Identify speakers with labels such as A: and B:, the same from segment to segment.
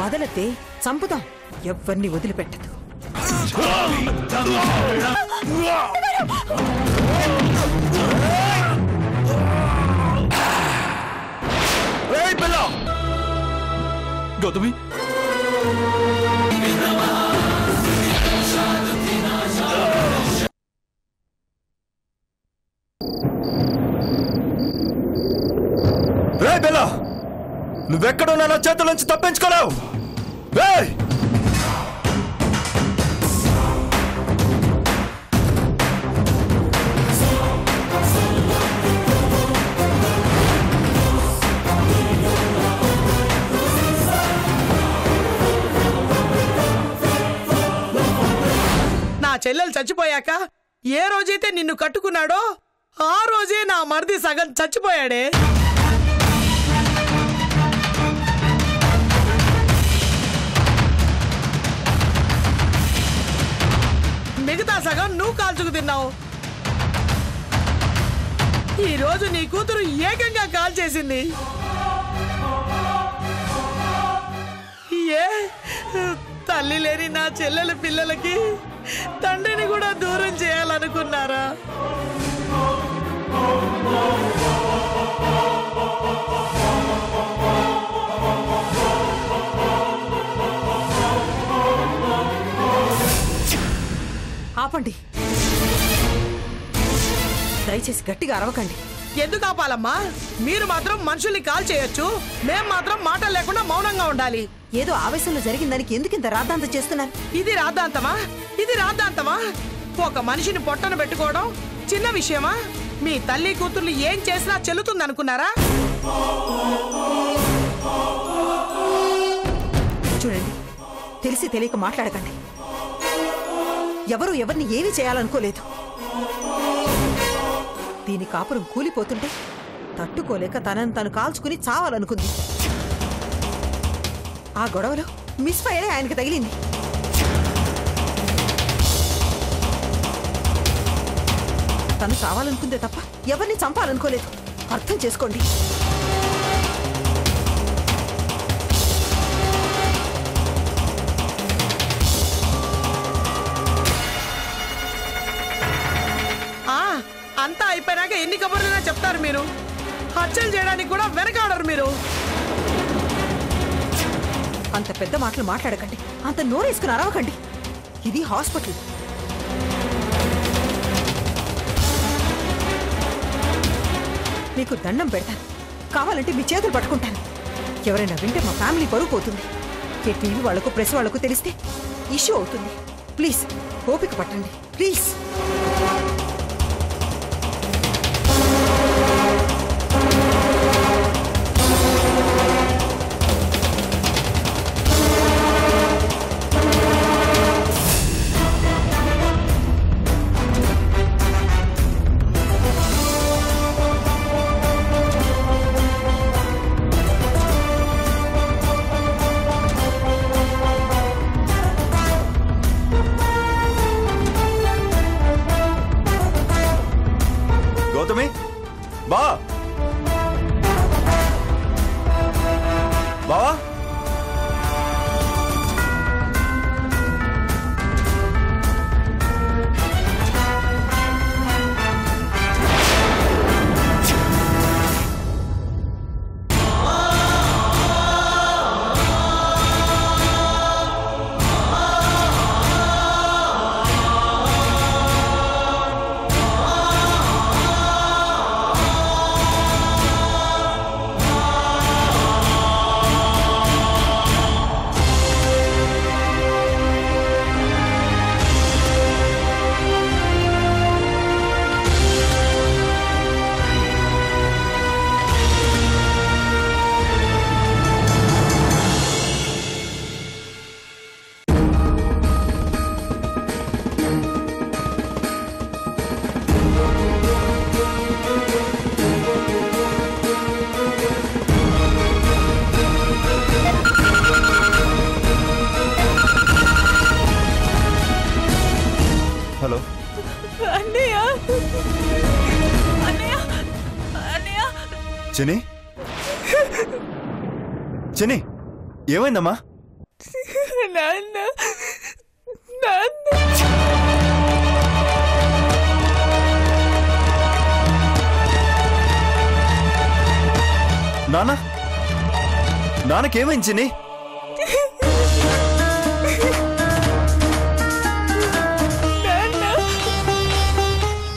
A: వదలతే చంపుదాం, ఎవ్వరిని వదిలిపెట్టదు.
B: గౌతమి,
C: రే బెల్లా, నువ్వెక్కడున్నా నా చేతుల నుంచి తప్పించుకోలేవు.
D: నా చెల్లెలు చచ్చిపోయాక ఏ రోజైతే నిన్ను కట్టుకున్నాడో ఆ రోజే నా మరిది సగం చచ్చిపోయాడే. మిగతా సగం నువ్వు కాల్చుకు తిన్నావు. ఈ రోజు నీ కూతురు ఏకంగా కాల్చేసింది. ఏ తల్లి లేని నా చెల్లెల పిల్లలకి తండ్రిని కూడా దూరం చేయాలనుకున్నారా?
A: ఆపండి, దయచేసి గట్టిగా అరవకండి.
D: ఎందుకు ఆపాలమ్మా? మీరు మాత్రం మనుషుల్ని కాల్ చేయొచ్చు, మేం మాత్రం మాటలు లేకుండా మౌనంగా ఉండాలి.
A: ఏదో ఆవేశంలో జరిగిన దానికి ఎందుకింత రాద్ధాంతం చేస్తున్నారు?
D: ఇది రాద్ధాంతమా? ఇది రాద్ధాంతమా? ఒక మనిషిని పొట్టన పెట్టుకోవడం చిన్న విషయమా? మీ తల్లి కూతుర్లు ఏం చేసినా చెల్లుతుందనుకున్నారా?
A: చూడండి, తెలిసి తెలియక మాట్లాడకండి. ఎవరు ఎవరిని ఏమీ చేయాలనుకోలేదు. దీని కాపురం కూలిపోతుంటే తట్టుకోలేక తనను తను కాల్చుకుని చావాలనుకుంది. ఆ గొడవలో మిస్ ఫైరే ఆయనకి తగిలింది. తను చావాలనుకుందే తప్ప ఎవరిని చంపాలనుకోలేదు. అర్థం చేసుకోండి.
D: అంతా అయిపోయినాక ఎన్ని కబుర్లైనా చెప్తారు మీరు. హత్యలు చేయడానికి కూడా వెనకాడరు మీరు.
A: అంత పెద్ద మాటలు మాట్లాడకండి, అంత నోరేసుకుని అరవకండి. ఇది హాస్పిటల్. మీకు దండం పెడతాను, కావాలంటే మీ చేతులు పట్టుకుంటాను. ఎవరైనా వింటే మా ఫ్యామిలీ పరువు పోతుంది. ఏ టీవీ వాళ్లకు ప్రెస్ వాళ్లకు తెలిస్తే ఇష్యూ అవుతుంది. ప్లీజ్ ఓపిక పట్టండి, ప్లీజ్.
C: బా బావా, హలో
E: అన్నయ్య, అన్నయ్య, అన్నయ్య.
C: చిని, చిని, ఏమైందమ్మా?
E: నాన్న నాన్న
C: నాన్న నాన్నకేమైంది చిన్ని?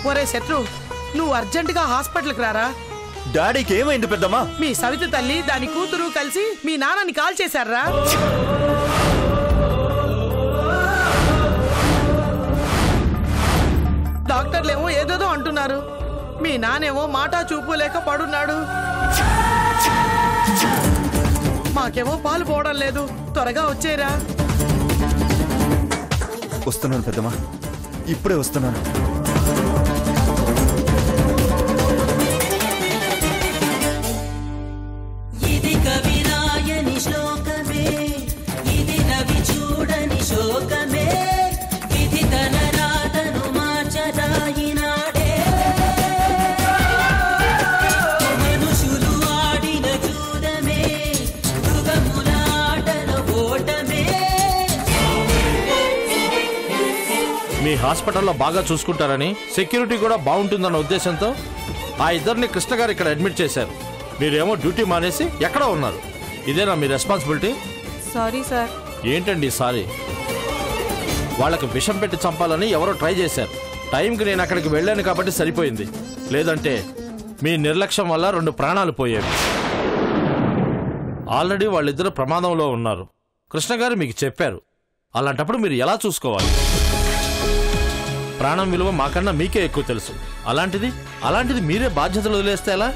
D: ఒరే శత్రు, నువ్వు అర్జెంటుగా హాస్పిటల్కి రారా.
C: డాడీకి ఏమైంది పెద్దమ్మా?
D: మీ సవిత తల్లి దాని కూతురు కలిసి మీ నాన్నని కాల్ చేశారా. డాక్టర్లేమో ఏదేదో అంటున్నారు. మీ నానేమో మాట చూపు లేక పడున్నాడు. మాకేమో పాలు పోవడం లేదు. త్వరగా వచ్చేరా.
C: వస్తున్నాను పెద్దమ్మా, ఇప్పుడే వస్తున్నాను.
F: ఇది కవిరాయని శ్లోకమే, ఇది రవి చూడని శోకమే, ఇది తన రాతను మార్చదాయినాడే. మనుషులు ఆడిన చూడమే, మృగముల ఆటల ఓటమే.
G: మీ హాస్పిటల్లో బాగా చూసుకుంటారని, సెక్యూరిటీ కూడా బాగుంటుందన్న ఉద్దేశంతో ఆ ఇద్దరిని కృష్ణ గారు ఇక్కడ అడ్మిట్ చేశారు. మీరేమో డ్యూటీ మానేసి ఎక్కడ ఉన్నారు? ఇదేనా మీ రెస్పాన్సిబిలిటీ?
E: Sorry sir.
G: ఏంటండి సారీ? వాళ్ళకి విషం పెట్టి చంపాలని ఎవరో ట్రై చేశారు. టైంకి నేను అక్కడికి వెళ్ళాను కాబట్టి సరిపోయింది. లేదంటే మీ నిర్లక్ష్యం వల్ల 2 ప్రాణాలు పోయేవి. ఆల్రెడీ వాళ్ళిద్దరు ప్రమాదంలో ఉన్నారు. కృష్ణ గారు మీకు చెప్పారు. అలాంటప్పుడు మీరు ఎలా చూసుకోవాలి? ప్రాణం విలువ మాకన్నా మీకే ఎక్కువ తెలుసు. అలాంటిది మీరే బాధ్యతలు వదిలేస్తే ఎలా?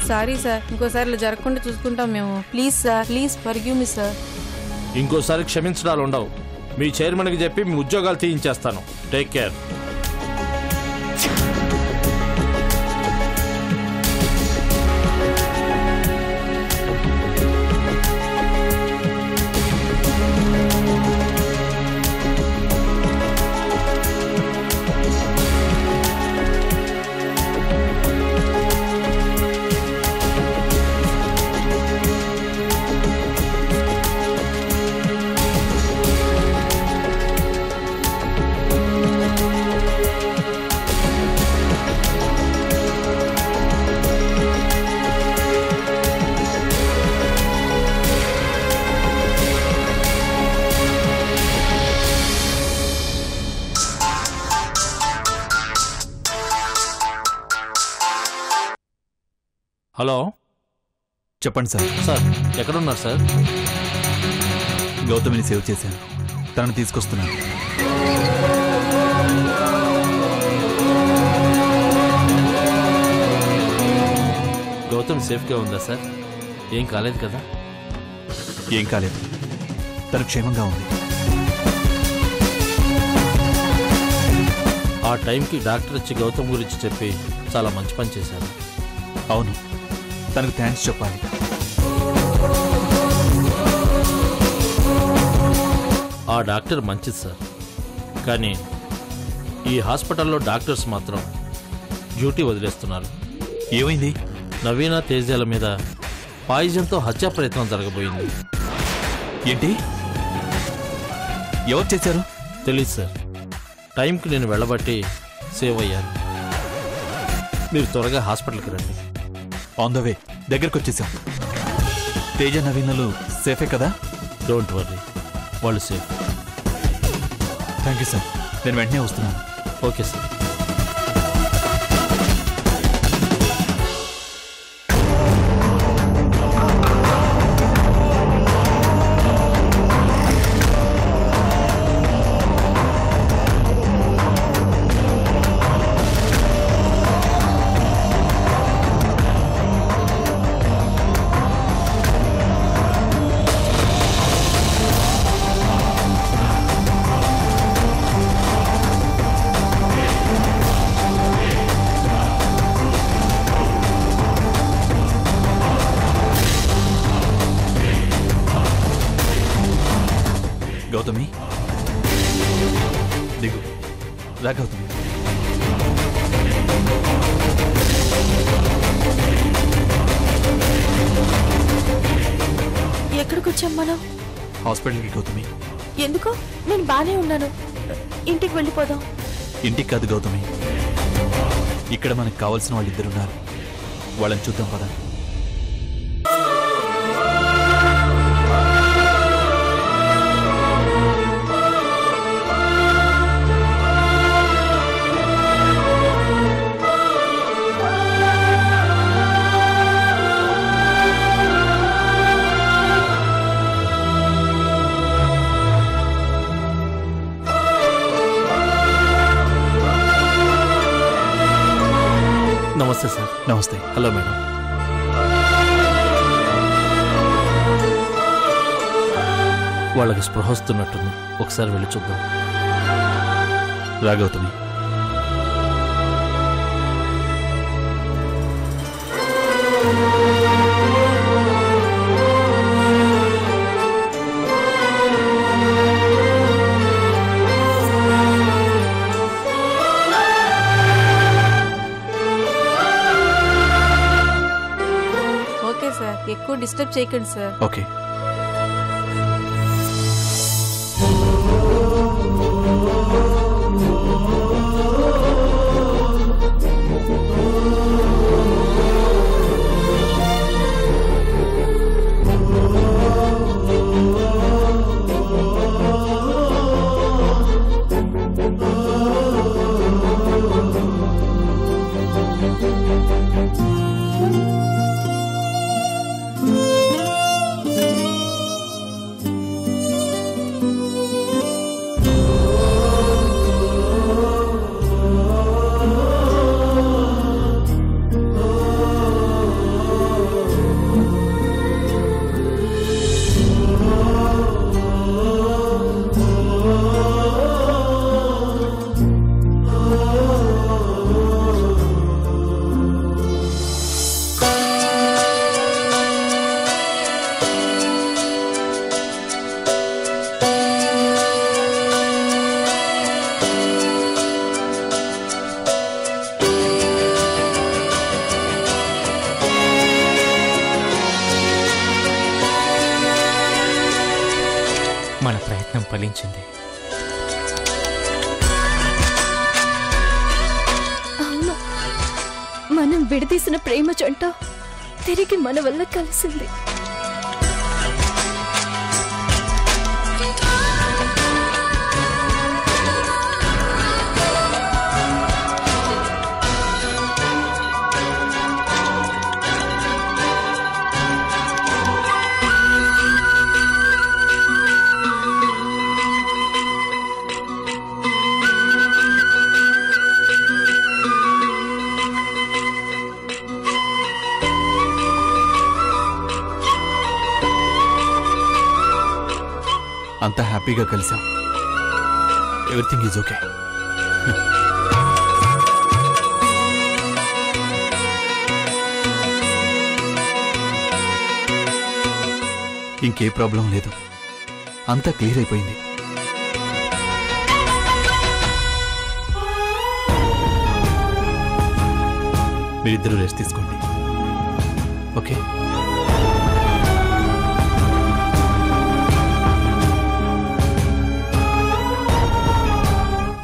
E: సారీ సార్, ఇంకోసారి ఇలా జరగకుండా చూసుకుంటాం మేము. Please sir, please forgive me sir.
G: ఇంకోసారి క్షమించడాలు ఉండవు. మీ చైర్మన్కి చెప్పి మీ ఉద్యోగాలు తీయించేస్తాను. Take care. హలో,
B: చెప్పండి సార్.
G: సార్ ఎక్కడున్నారు సార్?
B: గౌతమిని సేవ్ చేశాను, తనను తీసుకొస్తున్నాను.
G: గౌతమ్ సేఫ్గా ఉందా సార్? ఏం కాలేదు కదా?
B: ఏం కాలేదు, తను క్షేమంగా ఉంది.
G: ఆ టైంకి డాక్టర్ వచ్చి గౌతమ్ గురించి చెప్పి చాలా మంచి పని చేశారు.
B: అవును, తనకు థ్యాంక్స్ చెప్పాలి.
G: ఆ డాక్టర్ మంచిది సార్, కానీ ఈ హాస్పిటల్లో డాక్టర్స్ మాత్రం డ్యూటీ వదిలేస్తున్నారు.
B: ఏమైంది?
G: నవీన తేజాల మీద పాయిజన్తో హత్యా ప్రయత్నం జరగబోయింది.
B: ఏంటి? ఎవరు చేశారు?
G: తెలీదు సార్. టైంకి నేను వెళ్ళబట్టి సేవ్ అయ్యాను. మీరు త్వరగా హాస్పిటల్కి రండి.
B: ఆన్ ద వే, దగ్గరకు వచ్చేసాం. తేజ నవీనలు సేఫే కదా?
G: డోంట్ వర్రీ, వాళ్ళు సేఫ్.
B: థ్యాంక్ యూ సార్, నేను వెంటనే వస్తున్నాను.
G: Okay sir.
B: గౌతమి దిగు, రా గౌతమి.
H: ఎక్కడికి వచ్చాం మనం?
B: హాస్పిటల్కి గౌతమి.
H: ఎందుకు? నేను బానే ఉన్నాను. ఇంటికి వెళ్ళిపోదాం.
B: ఇంటికి కాదు గౌతమి, ఇక్కడ మనకు కావాల్సిన వాళ్ళు ఇద్దరున్నారు. వాళ్ళని చూద్దాం పద.
G: నమస్తే సార్.
B: నమస్తే.
G: Hello madam. వాళ్ళకి స్పృహ వస్తున్నట్టుంది, ఒకసారి వెళ్ళి చూద్దాం.
B: రా గౌతమి.
E: ఓకే సార్, ఎక్కువ డిస్టర్బ్ చేయకండి సార్.
B: ఓకే.
I: మన ప్రయత్నం ఫలించింది.
H: అవును, మనం విడదీసిన ప్రేమ జంట తిరిగి మన వల్ల కలిసింది.
B: అంతా హ్యాపీగా కలిసాం. Everything is okay. ఇంకే ప్రాబ్లం లేదు, అంతా క్లియర్ అయిపోయింది. మీరిద్దరూ రెస్ట్ తీసుకోండి. ఓకే.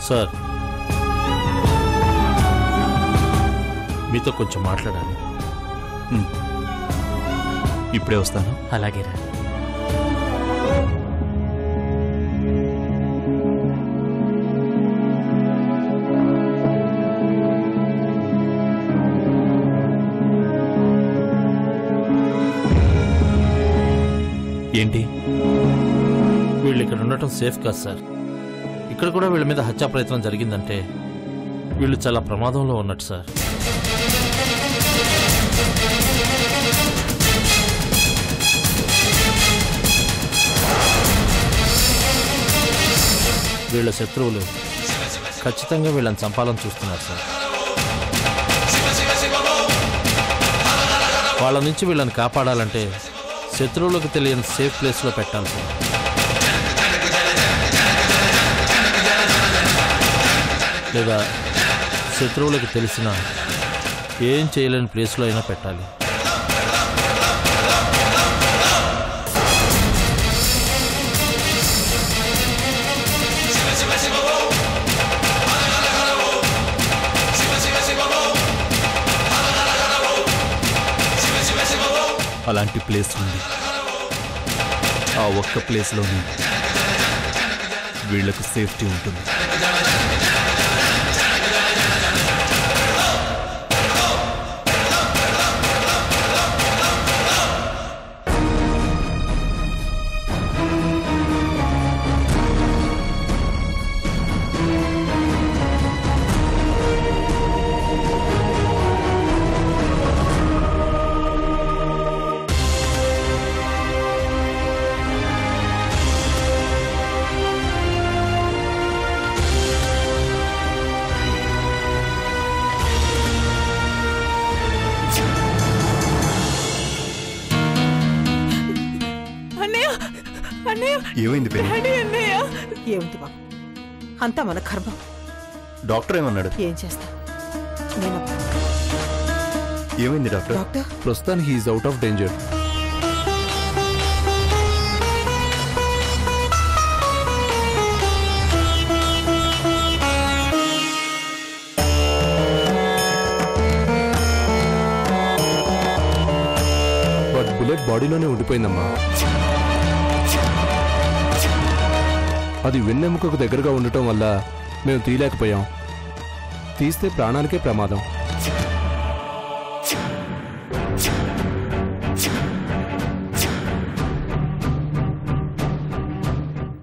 G: సార్, మీతో కొంచెం మాట్లాడాలి.
B: ఇప్పుడే వస్తాను.
I: అలాగే రా.
B: ఏంటి?
G: వీళ్ళు ఇక్కడ ఉండటం సేఫ్ కాదు సార్. ఇక్కడ కూడా వీళ్ళ మీద హత్యా ప్రయత్నం జరిగిందంటే వీళ్ళు చాలా ప్రమాదంలో ఉన్నట్టు సార్. వీళ్ళ శత్రువులు ఖచ్చితంగా వీళ్ళని చంపాలని చూస్తున్నారు సార్. వాళ్ళ నుంచి వీళ్ళని కాపాడాలంటే శత్రువులకు తెలియని సేఫ్ ప్లేస్లో పెట్టాలి సార్. లేదా శత్రువులకు తెలిసిన ఏం చేయలేని ప్లేస్లో అయినా పెట్టాలి.
B: అలాంటి ప్లేస్ ఉంది. ఆ ఒక్క ప్లేస్లోనే వీళ్లకు సేఫ్టీ ఉంటుంది.
C: ఏమైంది
A: ఏమిటి బాబు, అంతా మన కర్మం.
C: డాక్టర్ ఏమన్నాడు?
A: ఏం చేస్తా నేను.
C: ఏమైంది డాక్టర్?
A: డాక్టర్
B: ప్రస్తుతానికి he is out of danger.
J: But bullet బాడీలోనే ఉండిపోయిందమ్మా. అది వెన్నెముకకు దగ్గరగా ఉండటం వల్ల మేము తీయలేకపోయాం. తీస్తే ప్రాణానికే ప్రమాదం.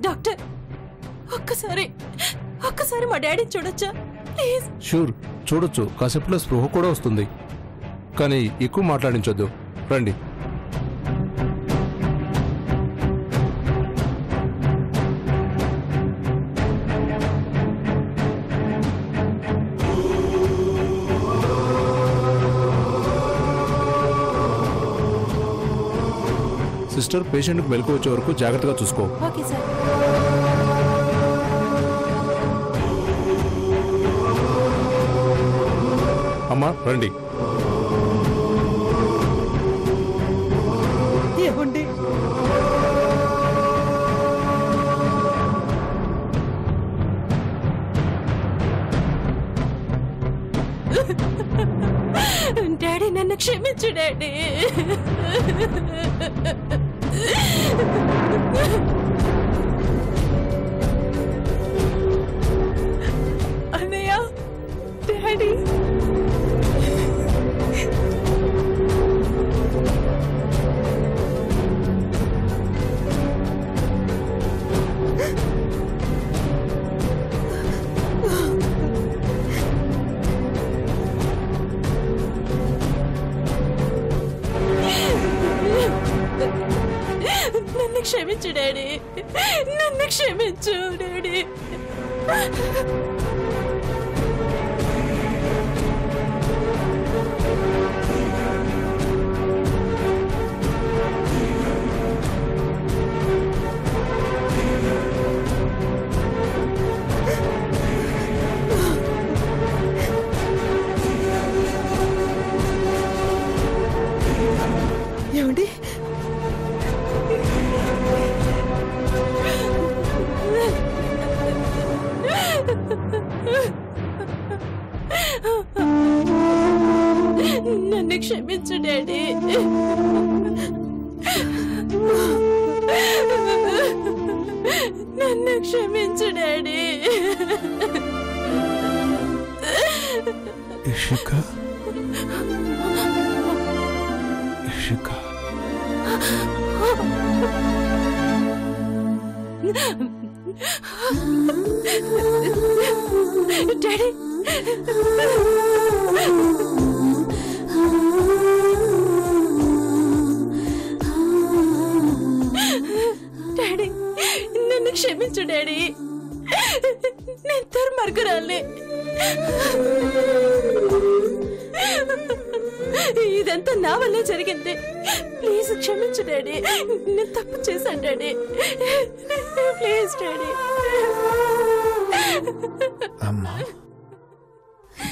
H: డాక్టర్ ఒక్కసారి మా డాడీ చూడొచ్చా ప్లీజ్?
J: షూర్, చూడొచ్చు. కాసేపులో స్పృహ కూడా వస్తుంది. కానీ ఎక్కువ మాట్లాడించొద్దు. రండి. సిస్టర్, పేషెంట్కి మెలకు వచ్చే వరకు జాగ్రత్తగా చూసుకో.
H: Okay sir.
J: అమ్మా రండి.
A: ఏమండి,
H: డాడీ నన్ను క్షమించు డాడీ. అన్నయ్య, డాడీ నన్ను క్షమించు డాడీ, నన్ను క్షమించు డాడీ.
A: ఏమండి,
H: నన్ను క్షమించు డాడీ. నన్ను క్షమించు daddy.
J: Ishika, Ishika.
H: Daddy, daddy నన్ను క్షమించు డాడీ. నేను దుర్మార్గురాల్ని. ఇదంతా నా వల్లే జరిగింది. ప్లీజ్ క్షమించు డాడీ. నేను తప్పు చేశాను డాడీ. Please daddy.
J: అమ్మా,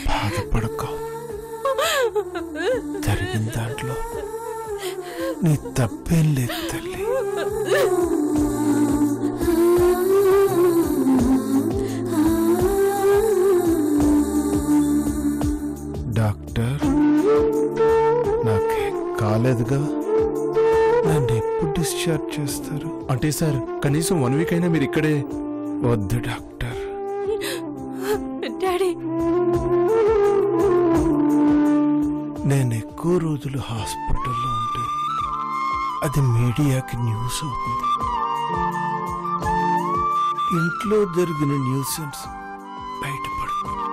J: బాధపడక. జరిగిన దాంట్లో నీ తప్పేం లేదు తల్లి. డాక్టర్, నాకేం కాలేదుగా? నన్ను ఎప్పుడు డిశ్చార్జ్ చేస్తారు? అంటే సార్ కనీసం 1 వీక్ అయినా మీరు ఇక్కడే. వద్దు డాక్టర్.
H: డాడీ
J: నేను ఎక్కువ రోజులు హాస్పిటల్లో ఉంటే అది మీడియాకి న్యూస్ అవుతుంది. ఇంట్లో జరిగిన న్యూసెన్స్ బయటపడుతుంది.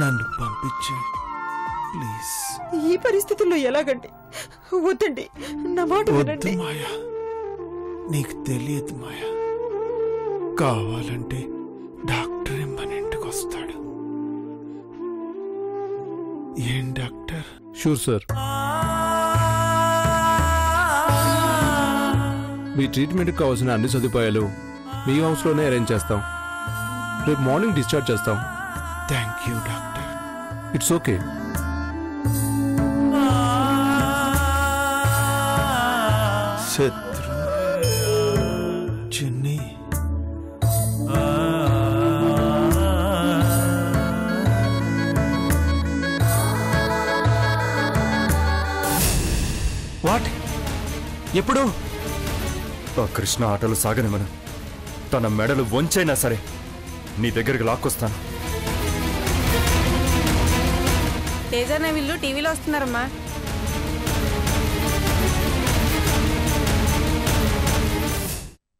J: నన్ను పంపించే ప్లీజ్.
A: ఈ పరిస్థితుల్లో ఎలాగండి? వద్దండి, నా మాట
J: వద్దు
A: వినండి.
J: మాయా, నీకు తెలియదు మాయా. కావాలంటే డాక్టర్ మన ఇంటికి వస్తాడు. ఏం డాక్టర్? Sure sir. మీ ట్రీట్మెంట్కి కావాల్సిన అన్ని సదుపాయాలు మీ హౌస్లోనే అరేంజ్ చేస్తాం. రేపు మార్నింగ్ డిశ్చార్జ్ చేస్తాం. Thank you doctor. It's okay. శత్రు చిన్ని
B: వాట్? ఎప్పుడు?
C: ఆ కృష్ణ ఆటలు సాగనివ్వను. తన మెడలు వంచైనా సరే నీ దగ్గరికి లాక్కొస్తాను.
E: తేజ అనే వీళ్ళు టీవీలో వస్తున్నారమ్మా.